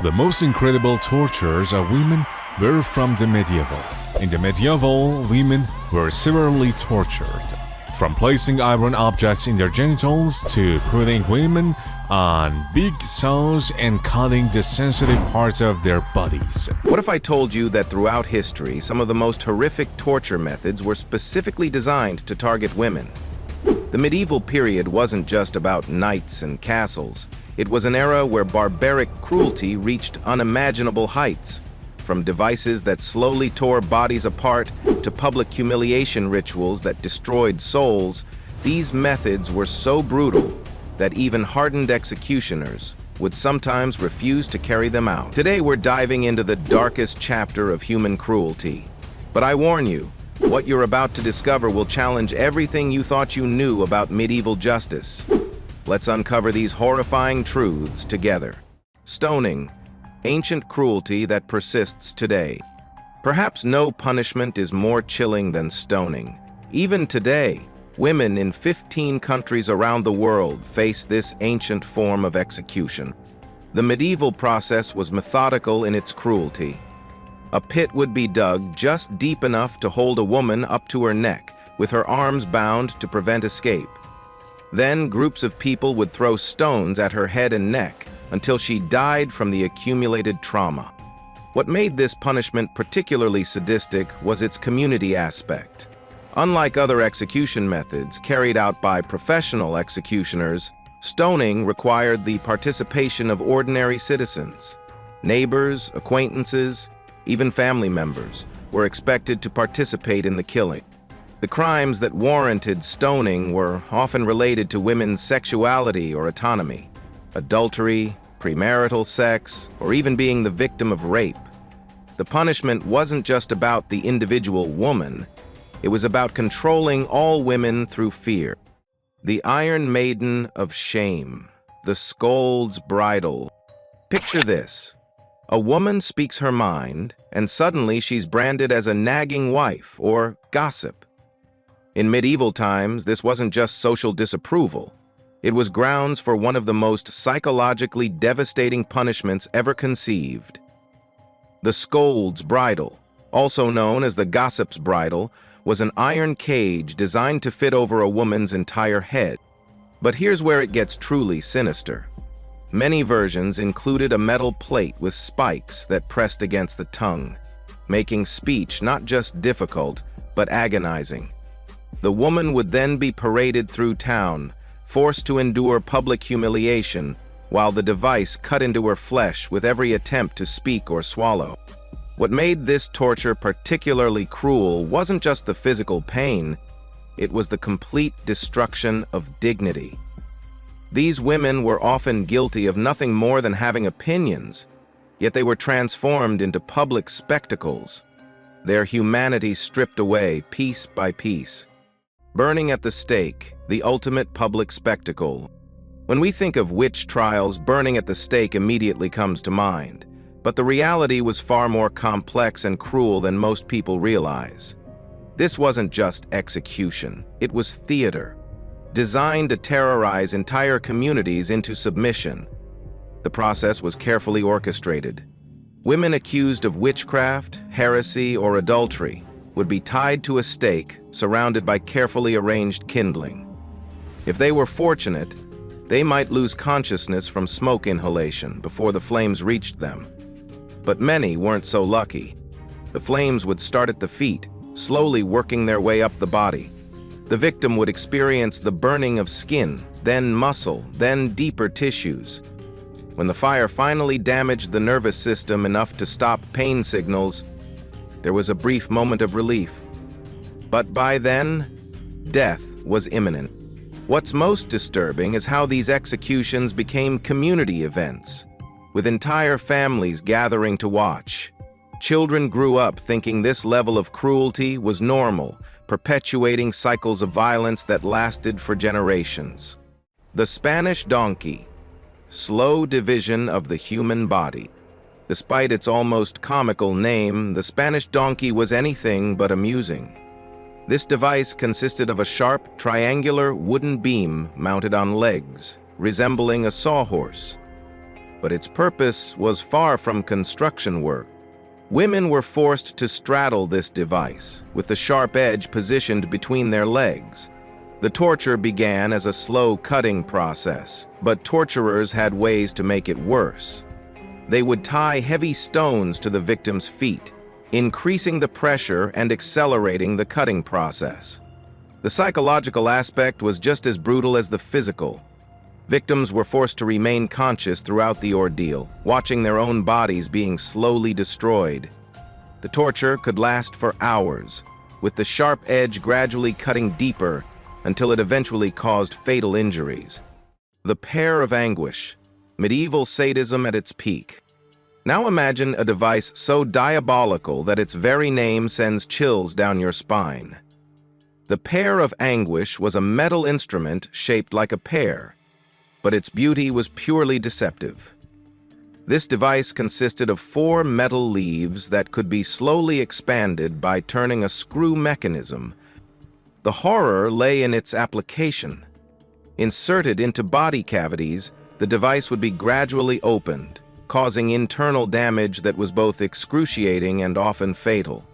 The most incredible tortures of women were from the medieval. In the medieval, women were severely tortured, from placing iron objects in their genitals to putting women on big saws and cutting the sensitive parts of their bodies. What if I told you that throughout history, some of the most horrific torture methods were specifically designed to target women? The medieval period wasn't just about knights and castles. It was an era where barbaric cruelty reached unimaginable heights. From devices that slowly tore bodies apart to public humiliation rituals that destroyed souls, these methods were so brutal that even hardened executioners would sometimes refuse to carry them out. Today we're diving into the darkest chapter of human cruelty. But I warn you, what you're about to discover will challenge everything you thought you knew about medieval justice. Let's uncover these horrifying truths together. Stoning, ancient cruelty that persists today. Perhaps no punishment is more chilling than stoning. Even today, women in 15 countries around the world face this ancient form of execution. The medieval process was methodical in its cruelty. A pit would be dug just deep enough to hold a woman up to her neck, with her arms bound to prevent escape. Then groups of people would throw stones at her head and neck until she died from the accumulated trauma. What made this punishment particularly sadistic was its community aspect. Unlike other execution methods carried out by professional executioners, stoning required the participation of ordinary citizens. Neighbors, acquaintances, even family members were expected to participate in the killing. The crimes that warranted stoning were often related to women's sexuality or autonomy, adultery, premarital sex, or even being the victim of rape. The punishment wasn't just about the individual woman, it was about controlling all women through fear. The Iron Maiden of Shame, the Scold's Bridle. Picture this. A woman speaks her mind, and suddenly she's branded as a nagging wife or gossip. In medieval times, this wasn't just social disapproval. It was grounds for one of the most psychologically devastating punishments ever conceived. The Scold's Bridle, also known as the gossip's bridle, was an iron cage designed to fit over a woman's entire head. But here's where it gets truly sinister. Many versions included a metal plate with spikes that pressed against the tongue, making speech not just difficult, but agonizing. The woman would then be paraded through town, forced to endure public humiliation, while the device cut into her flesh with every attempt to speak or swallow. What made this torture particularly cruel wasn't just the physical pain, it was the complete destruction of dignity. These women were often guilty of nothing more than having opinions, yet they were transformed into public spectacles, their humanity stripped away piece by piece. Burning at the stake, the ultimate public spectacle. When we think of witch trials, burning at the stake immediately comes to mind. But the reality was far more complex and cruel than most people realize. This wasn't just execution, it was theater, designed to terrorize entire communities into submission. The process was carefully orchestrated. Women accused of witchcraft, heresy, or adultery would be tied to a stake surrounded by carefully arranged kindling. If they were fortunate, they might lose consciousness from smoke inhalation before the flames reached them. But many weren't so lucky. The flames would start at the feet, slowly working their way up the body. The victim would experience the burning of skin, then muscle, then deeper tissues. When the fire finally damaged the nervous system enough to stop pain signals, there was a brief moment of relief. But by then, death was imminent. What's most disturbing is how these executions became community events, with entire families gathering to watch. Children grew up thinking this level of cruelty was normal, perpetuating cycles of violence that lasted for generations. The Spanish donkey, slow division of the human body. Despite its almost comical name, the Spanish donkey was anything but amusing. This device consisted of a sharp, triangular wooden beam mounted on legs, resembling a sawhorse. but its purpose was far from construction work. Women were forced to straddle this device, with the sharp edge positioned between their legs. The torture began as a slow cutting process, but torturers had ways to make it worse. They would tie heavy stones to the victim's feet, increasing the pressure and accelerating the cutting process. The psychological aspect was just as brutal as the physical. Victims were forced to remain conscious throughout the ordeal, watching their own bodies being slowly destroyed. The torture could last for hours, with the sharp edge gradually cutting deeper until it eventually caused fatal injuries. The Pear of Anguish, medieval sadism at its peak. Now imagine a device so diabolical that its very name sends chills down your spine. The Pear of Anguish was a metal instrument shaped like a pear, but its beauty was purely deceptive. This device consisted of 4 metal leaves that could be slowly expanded by turning a screw mechanism. The horror lay in its application. Inserted into body cavities, the device would be gradually opened, causing internal damage that was both excruciating and often fatal.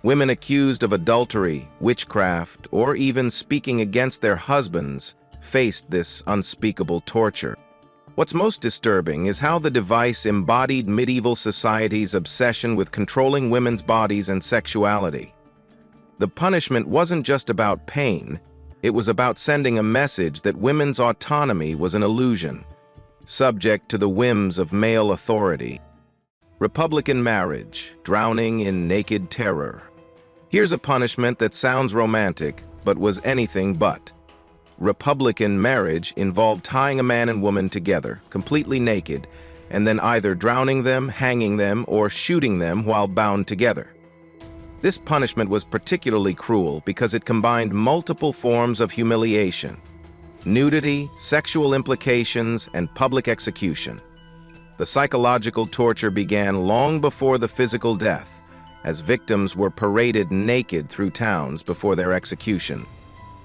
Women accused of adultery, witchcraft, or even speaking against their husbands faced this unspeakable torture. What's most disturbing is how the device embodied medieval society's obsession with controlling women's bodies and sexuality. The punishment wasn't just about pain, it was about sending a message that women's autonomy was an illusion, subject to the whims of male authority. Republican marriage, drowning in naked terror. Here's a punishment that sounds romantic, but was anything but. Republican marriage involved tying a man and woman together, completely naked, and then either drowning them, hanging them, or shooting them while bound together. This punishment was particularly cruel because it combined multiple forms of humiliation: nudity, sexual implications, and public execution. The psychological torture began long before the physical death, as victims were paraded naked through towns before their execution.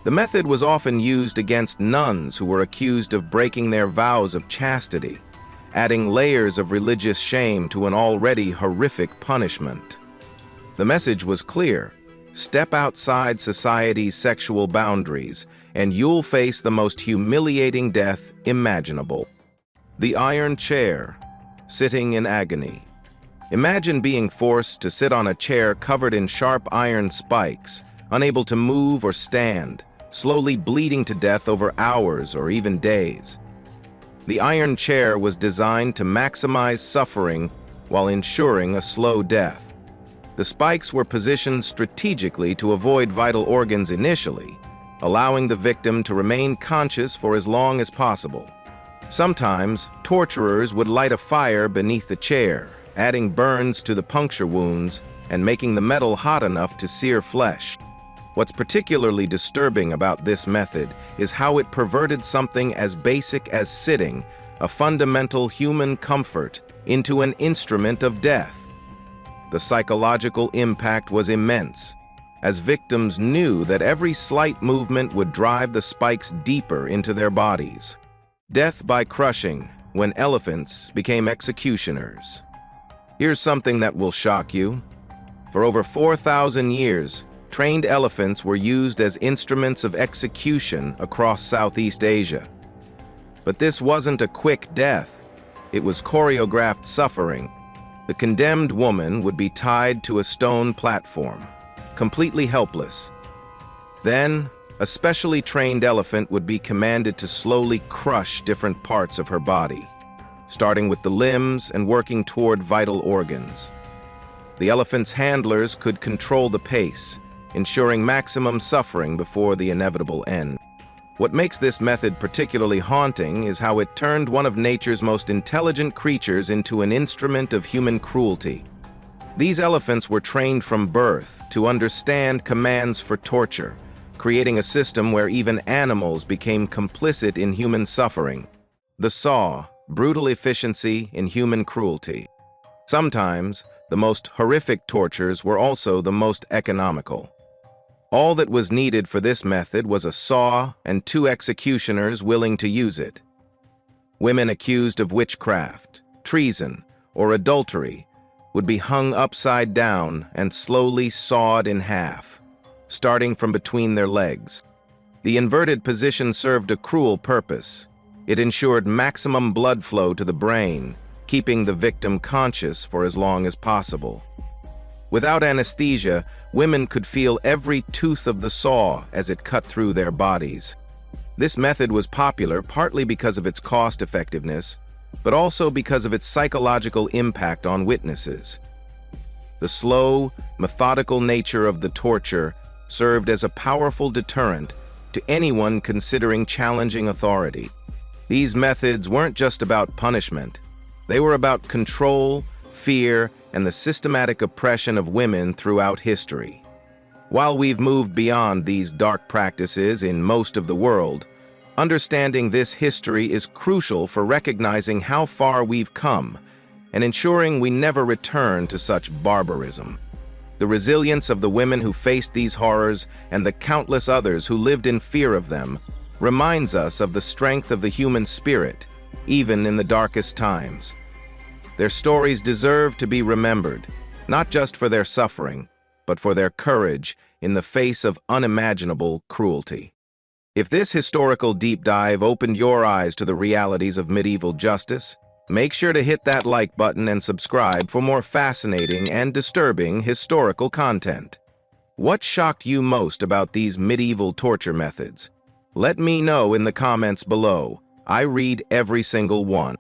The method was often used against nuns who were accused of breaking their vows of chastity, adding layers of religious shame to an already horrific punishment. The message was clear: step outside society's sexual boundaries, and you'll face the most humiliating death imaginable. The iron chair, sitting in agony. Imagine being forced to sit on a chair covered in sharp iron spikes, unable to move or stand, slowly bleeding to death over hours or even days. The iron chair was designed to maximize suffering while ensuring a slow death. The spikes were positioned strategically to avoid vital organs initially, allowing the victim to remain conscious for as long as possible. Sometimes, torturers would light a fire beneath the chair, adding burns to the puncture wounds and making the metal hot enough to sear flesh. What's particularly disturbing about this method is how it perverted something as basic as sitting, a fundamental human comfort, into an instrument of death. The psychological impact was immense, as victims knew that every slight movement would drive the spikes deeper into their bodies. Death by crushing, when elephants became executioners. Here's something that will shock you. For over 4,000 years, trained elephants were used as instruments of execution across Southeast Asia. But this wasn't a quick death. It was choreographed suffering. The condemned woman would be tied to a stone platform, completely helpless. Then, a specially trained elephant would be commanded to slowly crush different parts of her body, starting with the limbs and working toward vital organs. The elephant's handlers could control the pace, ensuring maximum suffering before the inevitable end. What makes this method particularly haunting is how it turned one of nature's most intelligent creatures into an instrument of human cruelty. These elephants were trained from birth to understand commands for torture, creating a system where even animals became complicit in human suffering. The saw, brutal efficiency in human cruelty. Sometimes, the most horrific tortures were also the most economical. All that was needed for this method was a saw and 2 executioners willing to use it. Women accused of witchcraft, treason, or adultery would be hung upside down and slowly sawed in half, starting from between their legs. The inverted position served a cruel purpose. It ensured maximum blood flow to the brain, keeping the victim conscious for as long as possible. Without anesthesia, women could feel every tooth of the saw as it cut through their bodies. This method was popular partly because of its cost-effectiveness, but also because of its psychological impact on witnesses. The slow, methodical nature of the torture served as a powerful deterrent to anyone considering challenging authority. These methods weren't just about punishment. They were about control, fear, and the systematic oppression of women throughout history. While we've moved beyond these dark practices in most of the world, understanding this history is crucial for recognizing how far we've come and ensuring we never return to such barbarism. The resilience of the women who faced these horrors and the countless others who lived in fear of them reminds us of the strength of the human spirit, even in the darkest times. Their stories deserve to be remembered, not just for their suffering, but for their courage in the face of unimaginable cruelty. If this historical deep dive opened your eyes to the realities of medieval justice, make sure to hit that like button and subscribe for more fascinating and disturbing historical content. What shocked you most about these medieval torture methods? Let me know in the comments below. I read every single one.